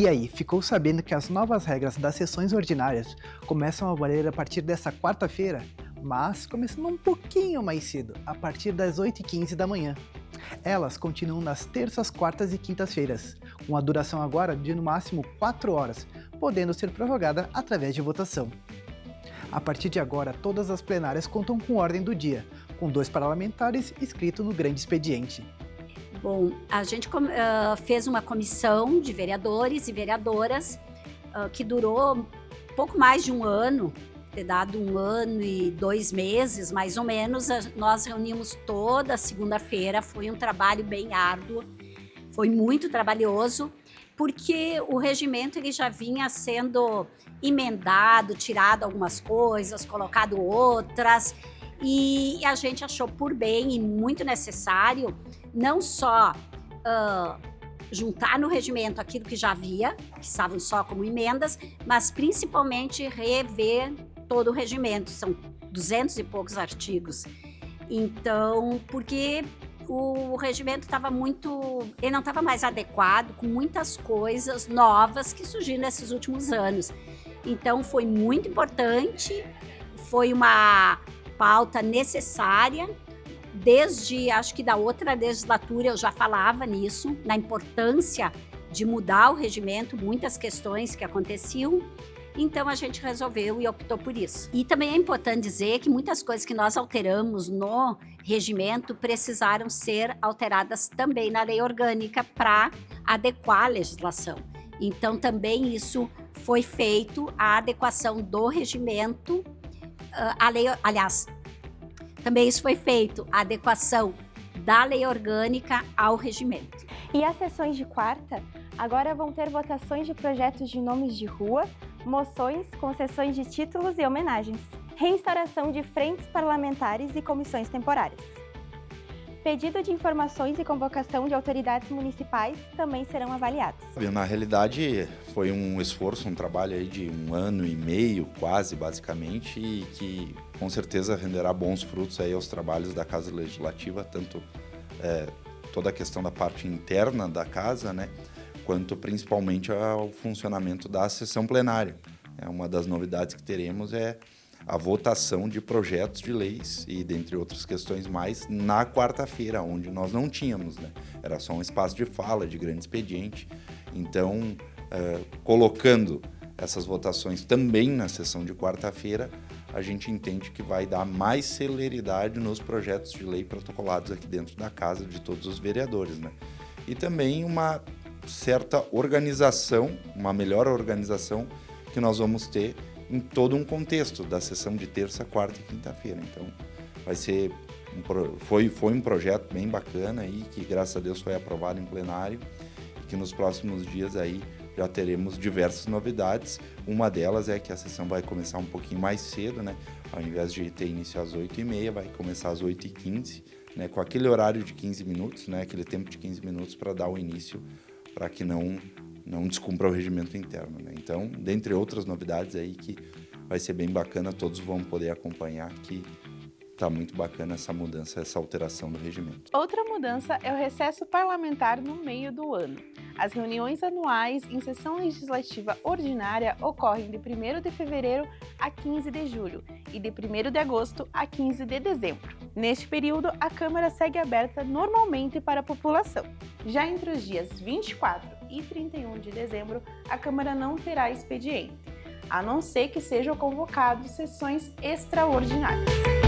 E aí, ficou sabendo que as novas regras das sessões ordinárias começam a valer a partir dessa quarta-feira? Mas começando um pouquinho mais cedo, a partir das 8h15 da manhã. Elas continuam nas terças, quartas e quintas-feiras, com a duração agora de no máximo 4 horas, podendo ser prorrogada através de votação. A partir de agora, todas as plenárias contam com ordem do dia, com 2 parlamentares inscritos no grande expediente. Bom, a gente fez uma comissão de vereadores e vereadoras que durou pouco mais de um ano, ter dado 1 ano e 2 meses, mais ou menos. Nós reunimos toda segunda-feira, foi um trabalho bem árduo, foi muito trabalhoso, porque o regimento ele já vinha sendo emendado, tirado algumas coisas, colocado outras, e a gente achou por bem e muito necessário não só juntar no regimento aquilo que já havia, que estavam só como emendas, mas principalmente rever todo o regimento, são 200 e poucos artigos. Então, porque o regimento ele não estava mais adequado com muitas coisas novas que surgiram nesses últimos anos. Então, foi muito importante, foi uma pauta necessária. Desde, acho que da outra legislatura eu já falava nisso, na importância de mudar o regimento, muitas questões que aconteciam. Então a gente resolveu e optou por isso. E também é importante dizer que muitas coisas que nós alteramos no regimento precisaram ser alteradas também na lei orgânica para adequar a legislação. Então também isso foi feito, a adequação do regimento à lei, aliás, também isso foi feito, a adequação da lei orgânica ao regimento. E as sessões de quarta agora vão ter votações de projetos de nomes de rua, moções, concessões de títulos e homenagens, reinstauração de frentes parlamentares e comissões temporárias. Pedido de informações e convocação de autoridades municipais também serão avaliados. Na realidade, foi um esforço, um trabalho aí de 1 ano e meio, quase, basicamente, e que com certeza renderá bons frutos aí aos trabalhos da Casa Legislativa, tanto toda a questão da parte interna da Casa, né, quanto principalmente ao funcionamento da sessão plenária. Uma das novidades que teremos é a votação de projetos de leis e, dentre outras questões mais, na quarta-feira, onde nós não tínhamos, né? Era só um espaço de fala, de grande expediente. Então, colocando essas votações também na sessão de quarta-feira, a gente entende que vai dar mais celeridade nos projetos de lei protocolados aqui dentro da casa de todos os vereadores, né? E também uma certa organização, uma melhor organização que nós vamos ter em todo um contexto da sessão de terça, quarta e quinta-feira. Então, vai ser foi um projeto bem bacana aí, que graças a Deus foi aprovado em plenário, e que nos próximos dias aí já teremos diversas novidades. Uma delas é que a sessão vai começar um pouquinho mais cedo, né? Ao invés de ter início às 8h30, vai começar às 8h15, né? Com aquele horário de 15 minutos, né? Aquele tempo de 15 minutos para dar o início, para que não descumpra o regimento interno, né? Então, dentre outras novidades aí que vai ser bem bacana, todos vão poder acompanhar, que está muito bacana essa mudança, essa alteração do regimento. Outra mudança é o recesso parlamentar no meio do ano. As reuniões anuais em sessão legislativa ordinária ocorrem de 1º de fevereiro a 15 de julho e de 1º de agosto a 15 de dezembro. Neste período, a Câmara segue aberta normalmente para a população. Já entre os dias 24 e 31 de dezembro, a Câmara não terá expediente, a não ser que sejam convocadas sessões extraordinárias.